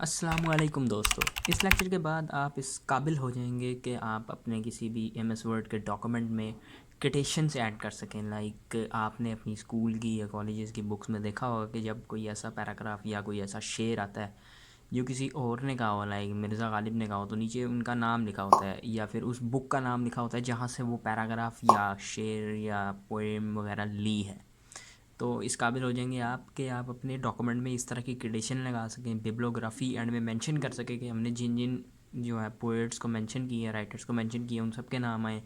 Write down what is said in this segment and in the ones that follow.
अस्सलामुअलैकुम दोस्तों। इस लेक्चर के बाद आप इस काबिल हो जाएंगे कि आप अपने किसी भी एमएस वर्ड के डॉक्यूमेंट में कोटेशंस ऐड कर सकें। लाइक आपने अपनी स्कूल की या कॉलेजेस की बुक्स में देखा होगा कि जब कोई ऐसा पैराग्राफ या कोई ऐसा शेर आता है जो किसी और ने कहा हो, लाइक मिर्ज़ा गालिब ने कहा हो, तो नीचे उनका नाम लिखा होता है या फिर उस बुक का नाम लिखा होता है जहाँ से वो पैराग्राफ या शेर या पोएम वगैरह ली है। तो इस काबिल हो जाएंगे आप कि आप अपने डॉक्यूमेंट में इस तरह की क्रेडिशन लगा सकें, बिब्लियोग्राफी एंड में मेंशन कर सकें कि हमने जिन जिन जो है पोएट्स को मेंशन किया, राइटर्स को मेंशन किया, उन सब के नाम आए।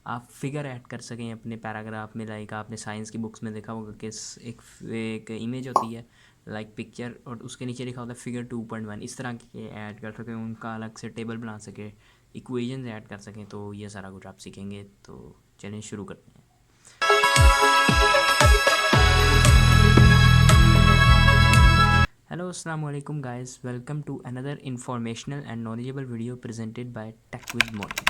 आप फिगर ऐड कर सकें अपने पैराग्राफ में। लाइक आपने साइंस की बुक्स में देखा होगा कि एक इमेज होती है लाइक पिक्चर, और उसके नीचे लिखा होता है फिगर 2.1। इस तरह के ऐड कर सकें, उनका अलग से टेबल बना सकें, इक्वेशंस ऐड कर सकें। तो ये सारा कुछ आप सीखेंगे। तो चलिए शुरू करते हैं। Hello, Assalamu alaikum guys. Welcome to another informational and knowledgeable video presented by Tech with Modi.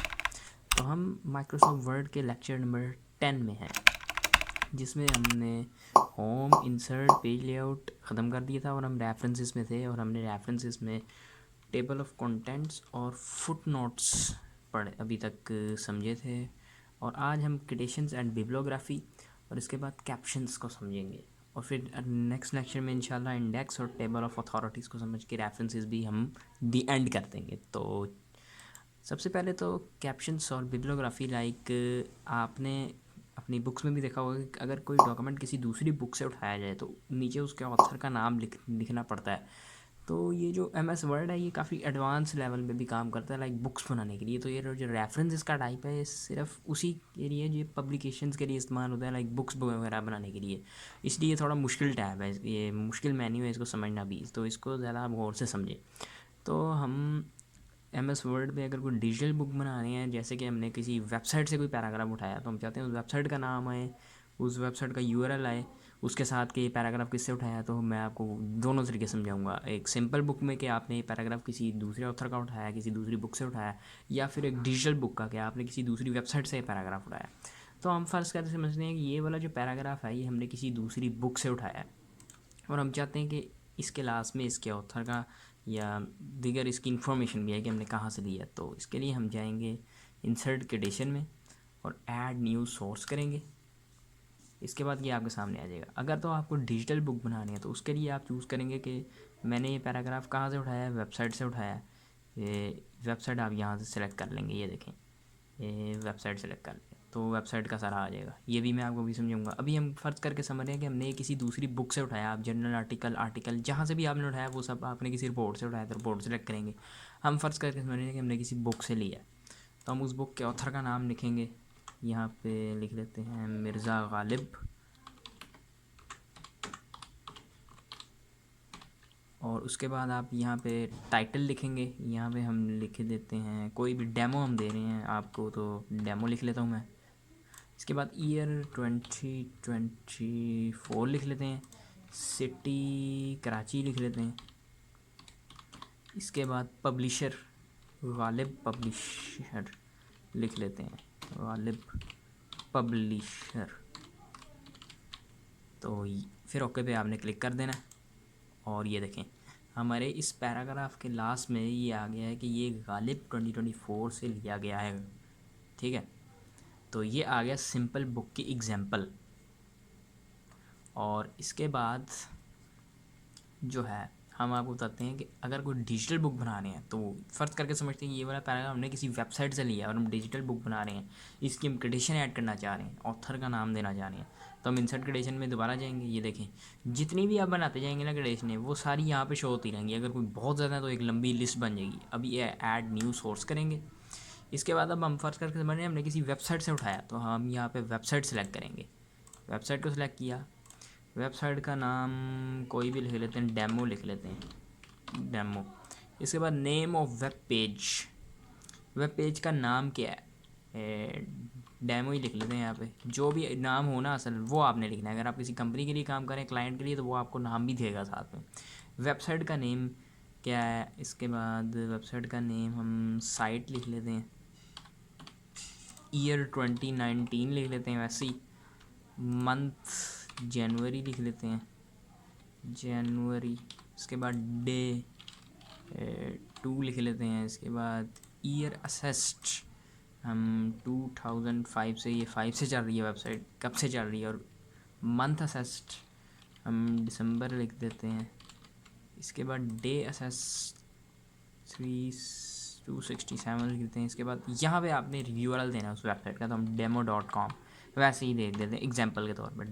तो हम माइक्रोसॉफ्ट वर्ड के लेक्चर नंबर 10 में हैं, जिसमें हमने होम, इंसर्ट, पेज लेआउट ख़त्म कर दिया था और हम रेफरेंसेस में थे, और हमने रेफरेंसेस में टेबल ऑफ कंटेंट्स और फुट नोट्स पढ़े अभी तक समझे थे। और आज हम क्रिटेशंस एंड बिब्लियोग्राफी और इसके बाद कैप्शंस को समझेंगे, और फिर नेक्स्ट लेक्चर में इंशाल्लाह इंडेक्स और टेबल ऑफ अथॉरिटीज़ को समझ के रेफरेंसेस भी हम दी एंड कर देंगे। तो सबसे पहले तो कैप्शंस और बिब्लियोग्राफी, लाइक आपने अपनी बुक्स में भी देखा होगा कि अगर कोई डॉक्यूमेंट किसी दूसरी बुक से उठाया जाए तो नीचे उसके ऑथर का नाम लिखना पड़ता है। तो ये जो एम एस वर्ड है ये काफ़ी एडवांस लेवल पे भी काम करता है, लाइक बुक्स बनाने के लिए। तो ये जो रेफरेंस इसका टाइप है, ये सिर्फ उसी के लिए जो पब्लिकेशंस के लिए इस्तेमाल होता है, लाइक बुक्स वगैरह बनाने के लिए। इसलिए ये थोड़ा मुश्किल टैब है, ये मुश्किल मेन्यू है इसको समझना भी। तो इसको ज़्यादा आप गौर से समझें। तो हम एम एस वर्ड पे अगर कोई डिजिटल बुक बना रहे हैं, जैसे कि हमने किसी वेबसाइट से कोई पैराग्राफ उठाया, तो हम चाहते हैं उस वेबसाइट का नाम आए, उस वेबसाइट का यूआरएल आए, उसके साथ कि ये पैराग्राफ किससे उठाया। तो मैं आपको दोनों तरीके समझाऊंगा। एक सिंपल बुक में कि आपने ये पैराग्राफ किसी दूसरे ऑथर का उठाया, किसी दूसरी बुक से उठाया, या फिर एक डिजिटल बुक का कि आपने किसी दूसरी वेबसाइट से ये पैराग्राफ उठाया। तो हम फ़र्ज़ करके समझते हैं कि ये वाला जो पैराग्राफ है ये हमने किसी दूसरी बुक से उठाया है, और हम चाहते हैं कि इसके लास्ट में इसके ऑथर का या दीगर इसकी इन्फॉर्मेशन भी है कि हमने कहाँ से लिया। तो इसके लिए हम जाएंगे इंसर्ट क्रिटेशन में और ऐड न्यू सोर्स करेंगे। इसके बाद ये आपके सामने आ जाएगा। अगर तो आपको डिजिटल बुक बनानी है तो उसके लिए आप चूज़ करेंगे कि मैंने ये पैराग्राफ कहाँ से उठाया है, वेबसाइट से उठाया है। ये वेबसाइट आप यहाँ से सिलेक्ट कर लेंगे, ये देखें, ये वेबसाइट सेलेक्ट कर लें तो वेबसाइट का सारा आ जाएगा। ये भी मैं आपको भी समझाऊंगा। अभी हम फ़र्ज़ करके समझ रहे हैं कि हमने किसी दूसरी बुक से उठाया। आप जनरल आर्टिकल जहाँ से भी आपने उठाया वो सब आपने किसी रिपोर्ट से उठाया, तो रिपोर्ट सेलेक्ट करेंगे। हम फ़र्ज़ करके समझ रहे हैं कि हमने किसी बुक से लिया, तो हम उस बुक के ऑथर का नाम लिखेंगे। यहाँ पे लिख लेते हैं मिर्ज़ा गालिब, और उसके बाद आप यहाँ पे टाइटल लिखेंगे। यहाँ पे हम लिख देते हैं कोई भी डेमो हम दे रहे हैं आपको, तो डेमो लिख लेता हूँ मैं। इसके बाद ईयर 2024 लिख लेते हैं, सिटी कराची लिख लेते हैं। इसके बाद पब्लिशर गालिब पब्लिशर लिख लेते हैं, गालिब पब्लिशर। तो फिर ओके पे आपने क्लिक कर देना। और ये देखें हमारे इस पैराग्राफ के लास्ट में ये आ गया है कि ये गालिब 2024 से लिया गया है। ठीक है, तो ये आ गया सिंपल बुक की एग्जांपल। और इसके बाद जो है हम आपको बताते हैं कि अगर कोई डिजिटल बुक बनाने हैं तो फ़र्ज़ करके समझते हैं ये वाला पैराग्राफ हमने किसी वेबसाइट से लिया और हम डिजिटल बुक बना रहे हैं, इसकी हम क्रेडिशन ऐड करना चाह रहे हैं, ऑथर का नाम देना चाह रहे हैं। तो हम इंसर्ट क्रेडिशन में दोबारा जाएंगे। ये देखें जितनी भी आप बनाते जाएंगे ना क्रेडिशन वो सारी यहाँ पे शो होती रहेंगी। अगर कोई बहुत ज़्यादा है तो एक लंबी लिस्ट बन जाएगी। अभी ये ऐड न्यू सोर्स करेंगे। इसके बाद अब हम फ़र्ज़ करके समझ रहे हैं हमने किसी वेबसाइट से उठाया, तो हम यहाँ पर वेबसाइट सेलेक्ट करेंगे। वेबसाइट को सिलेक्ट किया, वेबसाइट का नाम कोई भी लिख लेते हैं, डेमो लिख लेते हैं, डेमो। इसके बाद name of web page, web page का नाम क्या है, डेमो ही लिख लेते हैं। यहाँ पे जो भी नाम हो ना असल वो आपने लिखना है। अगर आप किसी कंपनी के लिए काम करें, क्लाइंट के लिए, तो वो आपको नाम भी देगा साथ में। वेबसाइट का नेम क्या है, इसके बाद वेबसाइट का नेम हम साइट लिख लेते हैं। ईयर 2019 लिख लेते हैं वैसे ही। मंथ जनवरी लिख लेते हैं, जनवरी। इसके बाद डे 2 लिख लेते हैं। इसके बाद ईयर असेस्ड हम 2005 से, ये 5 से चल रही है वेबसाइट, कब से चल रही है। और मंथ असेस्ड हम दिसंबर लिख देते हैं। इसके बाद डे असेस्ड 3267 लिख देते हैं। इसके बाद यहाँ पे आपने रिव्यूअरल देना है उस वेबसाइट का, तो हम demo.com वैसे ही देख देते हैं एग्जांपल के तौर पर,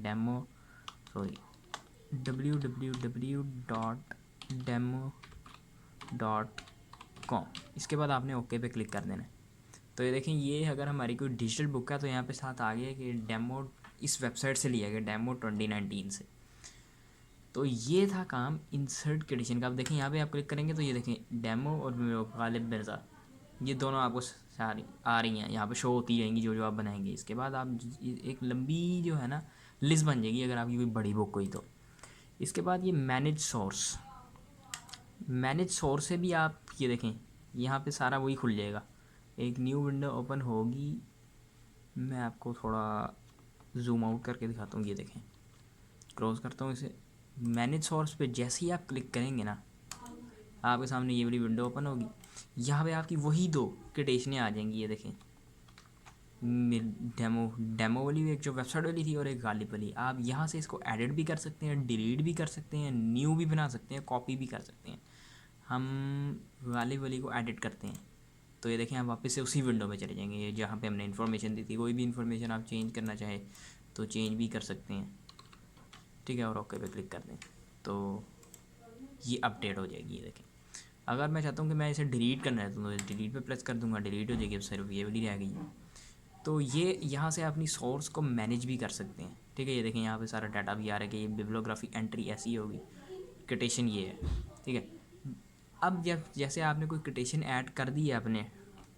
www.demo.com। इसके बाद आपने ओके पे क्लिक कर देना है। तो ये देखें, ये अगर हमारी कोई डिजिटल बुक है तो यहाँ पे साथ आ गया कि डेमो इस वेबसाइट से लिया गया, डेमो 2019 से। तो ये था काम इंसर्ट कंडीशन का। अब देखें यहाँ पे आप क्लिक करेंगे तो ये देखें डेमो और गालिब मिर्ज़ा, ये दोनों आपको सारी आ रही हैं, यहाँ पे शो होती रहेंगी जो जो आप बनाएंगे। इसके बाद आप एक लंबी जो है ना लिस्ट बन जाएगी अगर आपकी कोई बड़ी बुक हुई तो। इसके बाद ये मैनेज सोर्स से भी आप ये देखें यहाँ पे सारा वही खुल जाएगा। एक न्यू विंडो ओपन होगी, मैं आपको थोड़ा जूम आउट करके दिखाता हूँ। ये देखें, क्लोज करता हूँ इसे। मैनेज सोर्स पे जैसे ही आप क्लिक करेंगे ना, आपके सामने ये वाली विंडो ओपन होगी। यहाँ पे आपकी वही 2 कोटेशनें आ जाएंगी। ये देखें, डेमो वाली एक जो वेबसाइट वाली थी और एक गालिब वाली। आप यहाँ से इसको एडिट भी कर सकते हैं, डिलीट भी कर सकते हैं, न्यू भी बना सकते हैं, कॉपी भी कर सकते हैं। हम गालिब वाली को एडिट करते हैं तो ये देखें, आप वापस से उसी विंडो में चले जाएंगे जहाँ पे हमने इन्फॉर्मेशन दी थी। कोई भी इन्फॉर्मेशन आप चेंज करना चाहे तो चेंज भी कर सकते हैं, ठीक है। और ओके पे क्लिक कर दें तो ये अपडेट हो जाएगी। ये देखें, अगर मैं चाहता हूँ कि मैं इसे डिलीट करना है तो डिलीट पे प्रेस कर दूँगा, डिलीट हो जाएगी। अब सिर्फ ये वाली रह गई है। तो ये यहाँ से अपनी सोर्स को मैनेज भी कर सकते हैं, ठीक है। ये देखें, यहाँ पे सारा डाटा भी आ रहा है कि ये बिब्लियोग्राफी एंट्री ऐसी होगी, कोटेशन ये है, ठीक है। अब जब जैसे आपने कोई कोटेशन ऐड कर दी है अपने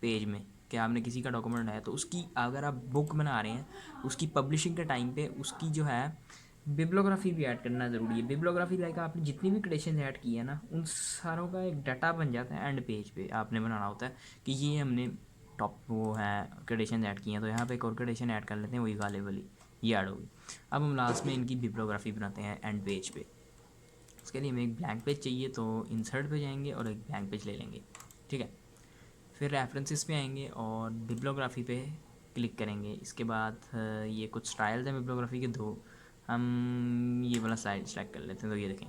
पेज में कि आपने किसी का डॉक्यूमेंट है, तो उसकी अगर आप बुक बना रहे हैं उसकी पब्लिशिंग के टाइम पे उसकी जो है बिब्लियोग्राफी भी ऐड करना ज़रूरी है। बिब्लियोग्राफी लाइक आपने जितनी भी कोटेशन ऐड की है ना, उन सारों का एक डाटा बन जाता है। एंड पेज पे आपने बनाना होता है कि ये हमने टॉप वो है कोटेशन ऐड की हैं, तो यहाँ पे एक और कोटेशन ऐड कर लेते हैं, वही गालिब वाली ये ऐड होगी। अब हम लास्ट में इनकी बिब्लियोग्राफी बनाते हैं एंड पेज पे। उसके लिए हमें एक ब्लैंक पेज चाहिए, तो इंसर्ट पे जाएंगे और एक ब्लैंक पेज ले लेंगे, ठीक है। फिर रेफरेंसेस पे आएंगे और बिब्लियोग्राफी पे क्लिक करेंगे। इसके बाद ये कुछ स्टाइल्स हैं बिब्लियोग्राफी के 2, हम ये वाला स्टाइल सेलेक्ट कर लेते हैं। तो ये देखें,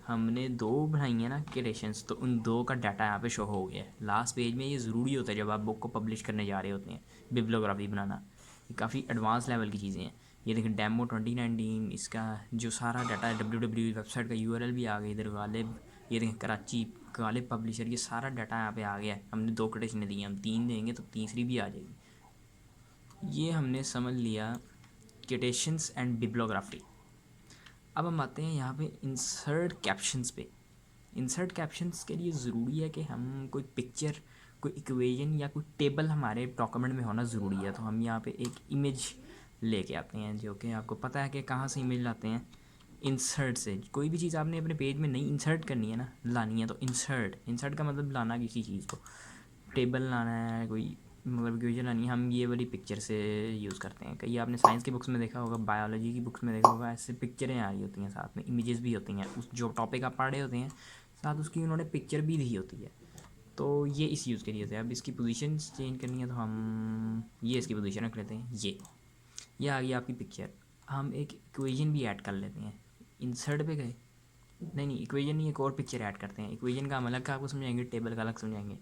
हमने 2 बनाई हैं ना कोटेशंस, तो उन 2 का डाटा यहाँ पे शो हो गया है लास्ट पेज में। ये ज़रूरी होता है जब आप बुक को पब्लिश करने जा रहे होते हैं, बिब्लियोग्राफी बनाना। ये काफ़ी एडवांस लेवल की चीज़ें हैं। ये देखें डेमो 2019, इसका जो सारा डाटा है www वेबसाइट का URL भी आ गया इधर। गालिब, ये देखें कराची गालिब पब्लिशर, ये सारा डाटा यहाँ पे आ गया है। हमने 2 कोटेशनें दी हैं, हम 3 देंगे तो तीसरी भी आ जाएगी। ये हमने समझ लिया कोटेशंस एंड बिब्लियोग्राफी। अब हम आते हैं यहाँ पे इंसर्ट कैप्शंस पे। इंसर्ट कैप्शंस के लिए ज़रूरी है कि हम कोई पिक्चर, कोई इक्वेशन या कोई टेबल हमारे डॉक्यूमेंट में होना ज़रूरी है। तो हम यहाँ पे एक इमेज लेके आते हैं, जो कि आपको पता है कि कहाँ से इमेज लाते हैं, इंसर्ट से। कोई भी चीज़ आपने अपने पेज में नहीं इंसर्ट करनी है ना, लानी है, तो इंसर्ट का मतलब लाना किसी चीज़ को, टेबल लाना है, कोई मतलब इक्वेशन लानी है, हम ये वाली पिक्चर से यूज़ करते हैं। कई आपने साइंस की बुक्स में देखा होगा, बायोलॉजी की बुक्स में देखा होगा, ऐसे पिक्चरें आ रही होती हैं, साथ में इमेजेस भी होती हैं। उस जो टॉपिक आप पढ़ रहे होते हैं साथ उसकी उन्होंने पिक्चर भी दी होती है। तो ये इस यूज़ के लिए होता है। अब इसकी पोजीशन चेंज करनी है तो हम ये इसकी पोजीशन रख लेते हैं। ये आ गई आपकी पिक्चर। हम एक इक्वेशन भी ऐड कर लेते हैं। इंसर्ट पे गए, नहीं इक्वेशन नहीं, एक और पिक्चर ऐड करते हैं। इक्वेशन का हम अलग का आपको समझाएंगे, टेबल का अलग समझाएंगे।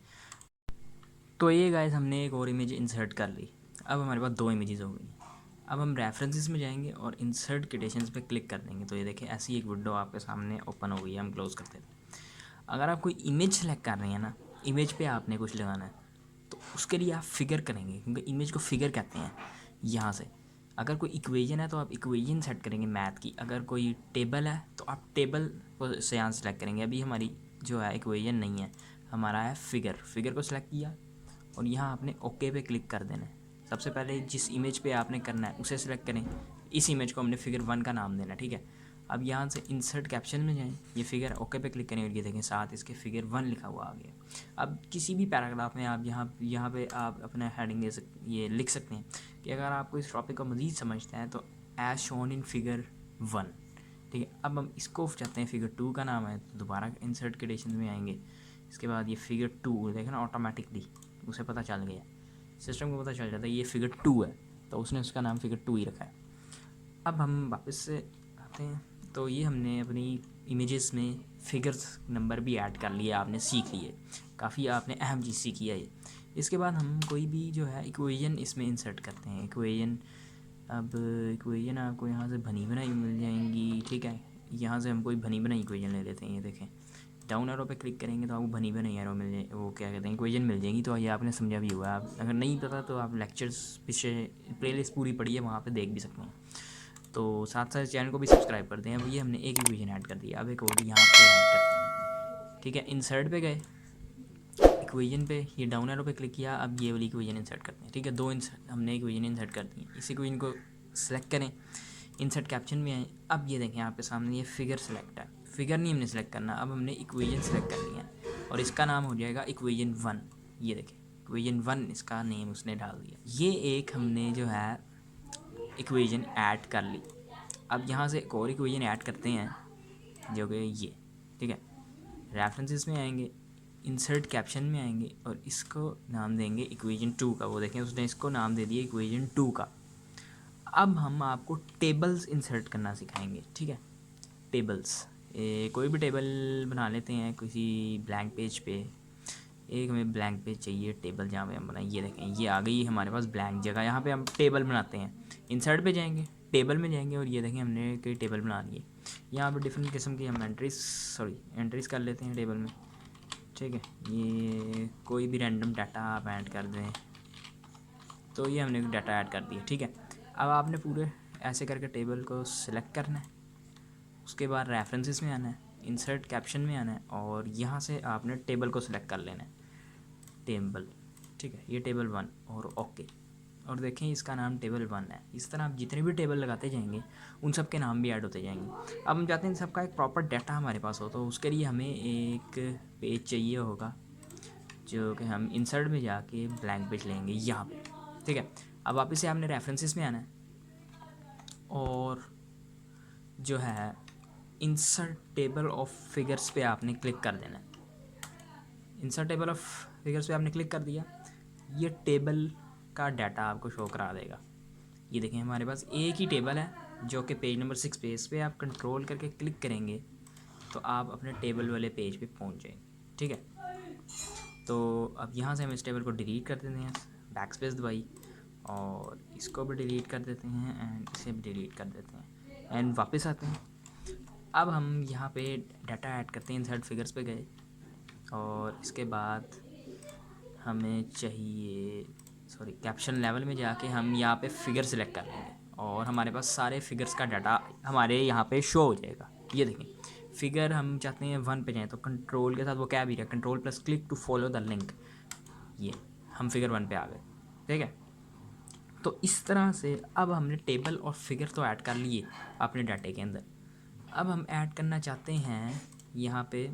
तो ये गाइस, हमने एक और इमेज इंसर्ट कर ली। अब हमारे पास 2 इमेजेस हो गई। अब हम रेफरेंसेस में जाएंगे और इंसर्ट कोटेशंस पे क्लिक कर देंगे। तो ये देखिए, ऐसी एक विंडो आपके सामने ओपन हो गई है। हम क्लोज करते हैं। अगर आप कोई इमेज सेलेक्ट कर रहे हैं ना, इमेज पे आपने कुछ लगाना है, तो उसके लिए आप फिगर करेंगे, क्योंकि इमेज को फिगर कहते हैं यहाँ से। अगर कोई इक्वेशन है तो आप इक्वेशन सेट करेंगे मैथ की। अगर कोई टेबल है तो आप टेबल को से यहाँ सेलेक्ट करेंगे। अभी हमारी जो है इक्वेशन नहीं है, हमारा है फिगर को सिलेक्ट किया और यहाँ आपने ओके पे क्लिक कर देना है। सबसे पहले जिस इमेज पे आपने करना है उसे सिलेक्ट करें। इस इमेज को हमने फिगर 1 का नाम देना है, ठीक है। अब यहाँ से इंसर्ट कैप्शन में जाएं, ये फिगर ओके पे क्लिक करें और ये देखें साथ इसके फिगर 1 लिखा हुआ आ गया। अब किसी भी पैराग्राफ में आप यहाँ पे आप अपना हेडिंग ये लिख सकते हैं कि अगर आपको इस टॉपिक को मज़ीद समझते हैं तो एज शोन इन फिगर 1, ठीक है। अब हम इसको चाहते हैं फिगर 2 का नाम है, तो दोबारा इंसर्ट कोटेशन में आएंगे। इसके बाद ये फिगर 2 देखें ना, ऑटोमेटिकली उसे पता चल गया, सिस्टम को पता चल जाता है ये फिगर 2 है, तो उसने उसका नाम फिगर 2 ही रखा है। अब हम वापस से आते हैं, तो ये हमने अपनी इमेजेस में फिगर्स नंबर भी ऐड कर लिए, आपने सीख लिए, काफ़ी आपने अहम चीज़ सीखी है ये। इसके बाद हम कोई भी जो है इक्वेशन इसमें इंसर्ट करते हैं। इक्वेशन, अब इक्वेशन आपको यहाँ से बनी बनाई मिल जाएंगी, ठीक है। यहाँ से हम कोई बनी बनाई इक्वेशन ले लेते हैं। ये देखें, डाउन एरो पे क्लिक करेंगे तो आपको बनी बनाई एरो मिल जाए, वो क्या कहते हैं, इक्वेशन मिल जाएंगी। तो ये आपने समझा भी हुआ। आप अगर नहीं पता तो आप लेक्चर्स पीछे प्लेलिस्ट पूरी पड़ी है, वहाँ पे देख भी सकते हैं। तो साथ साथ चैनल को भी सब्सक्राइब कर दें। अब ये हमने एक इक्वेशन ऐड कर दिया, अब एक और यहाँ पे ऐड करते हैं, ठीक है। इंसर्ट पे गए, इक्वेशन पे ये डाउन एरो पे क्लिक किया, अब ये वाली इक्वेशन इंसर्ट करते हैं, ठीक है। दो हमने इक्वेशन इंसर्ट कर दी है। इस इक्वेशन को सेलेक्ट करें, इंसर्ट कैप्शन में आए। अब ये देखें आपके सामने ये फिगर सेलेक्ट है, फिगर नहीं हमने सेलेक्ट करना, अब हमने इक्वेशन सेलेक्ट करनी है और इसका नाम हो जाएगा इक्वेशन 1। ये देखें इक्वेशन 1 इसका नेम उसने डाल दिया। ये एक हमने जो है इक्वेशन ऐड कर ली। अब यहाँ से एक और इक्वेशन ऐड करते हैं जो कि ये, ठीक है। रेफरेंसेस में आएंगे, इंसर्ट कैप्शन में आएंगे और इसको नाम देंगे इक्वेशन 2 का। वो देखें उसने इसको नाम दे दिया इक्वेशन 2 का। अब हम आपको टेबल्स इंसर्ट करना सिखाएंगे, ठीक है। टेबल्स, कोई भी टेबल बना लेते हैं किसी ब्लैंक पेज पे। एक हमें ब्लैंक पेज चाहिए, टेबल जहाँ पे हम बनाएं। ये देखें ये आ गई हमारे पास ब्लैंक जगह, यहाँ पे हम टेबल बनाते हैं। इंसर्ट पे जाएंगे, टेबल में जाएंगे और ये देखें हमने कई टेबल बना लिए। यहाँ पे डिफरेंट किस्म की हम एंट्रीज कर लेते हैं टेबल में, ठीक है। ये कोई भी रैंडम डाटा आप ऐड कर दें, तो ये हमने डाटा ऐड कर दिया, ठीक है। अब आपने पूरे ऐसे करके टेबल को सिलेक्ट करना है, उसके बाद रेफरेंसेस में आना है, इंसर्ट कैप्शन में आना है और यहाँ से आपने टेबल को सिलेक्ट कर लेना है, टेबल, ठीक है। ये टेबल 1 और ओके, और देखें इसका नाम टेबल 1 है। इस तरह आप जितने भी टेबल लगाते जाएंगे उन सब के नाम भी ऐड होते जाएंगे। अब हम चाहते हैं सबका एक प्रॉपर डाटा हमारे पास हो, तो उसके लिए हमें एक पेज चाहिए होगा जो कि हम इंसर्ट में जाके ब्लैंक पेज लेंगे यहाँ पे, ठीक है। अब वापस से आपने रेफरेंसेस में आना है और जो है इंसर्ट टेबल ऑफ फिगर्स पे आपने क्लिक कर देना है। इंसर्ट टेबल ऑफ फिगर्स पे आपने क्लिक कर दिया, ये टेबल का डाटा आपको शो करा देगा। ये देखें हमारे पास एक ही टेबल है जो कि पेज नंबर 6 पे। इस पर आप कंट्रोल करके क्लिक करेंगे तो आप अपने टेबल वाले पेज पे पहुंच जाएंगे, ठीक है। तो अब यहाँ से हम इस टेबल को डिलीट कर देते हैं, बैक स्पेस दबाई, और इसको भी डिलीट कर देते हैं एंड इसे भी डिलीट कर देते हैं एंड वापस आते हैं। अब हम यहाँ पे डाटा ऐड करते हैं, इंसर्ट फिगर्स पे गए और इसके बाद हमें चाहिए कैप्शन लेवल में जाके हम यहाँ पे फिगर सेलेक्ट कर लेंगे और हमारे पास सारे फिगर्स का डाटा हमारे यहाँ पे शो हो जाएगा। ये देखें फिगर हम चाहते हैं 1 पे जाएँ, तो कंट्रोल के साथ वो क्या भी रहा, control plus click to follow the link, ये हम फिगर 1 पे आ गए, ठीक है। तो इस तरह से अब हमने टेबल और फिगर तो ऐड कर लिए अपने डाटे के अंदर। अब हम ऐड करना चाहते हैं यहाँ पे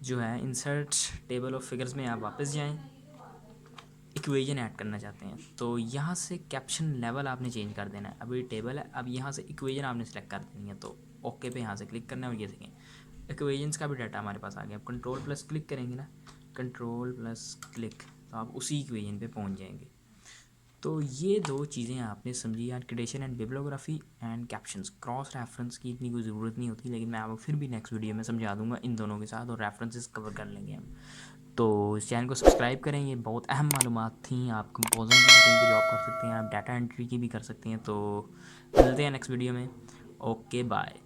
जो है इंसर्ट टेबल ऑफ फिगर्स में आप वापस जाएं, इक्वेशन ऐड करना चाहते हैं तो यहाँ से कैप्शन लेवल आपने चेंज कर देना है। अभी टेबल है, अब यहाँ से इक्वेशन आपने सेलेक्ट कर देनी है, तो ओके पे यहाँ से क्लिक करना है और ये देखें इक्वेशंस का भी डाटा हमारे पास आ गया। अब कंट्रोल प्लस क्लिक करेंगे ना, कंट्रोल प्लस क्लिक, तो आप उसी इक्वेशन पे पहुँच जाएंगे। तो ये दो चीज़ें आपने समझी, edition and bibliography and captions. Cross reference की इतनी कोई ज़रूरत नहीं होती, लेकिन मैं आपको फिर भी नेक्स्ट वीडियो में समझा दूंगा इन दोनों के साथ, और रेफरेंसेस कवर कर लेंगे हम। तो इस चैनल को सब्सक्राइब करें, ये बहुत अहम मालूमात थी। आप कंपोजिंग की कहीं पर जॉब कर सकते हैं, आप डाटा एंट्री की भी कर सकते हैं। तो मिलते हैं नेक्स्ट वीडियो में, ओके बाय।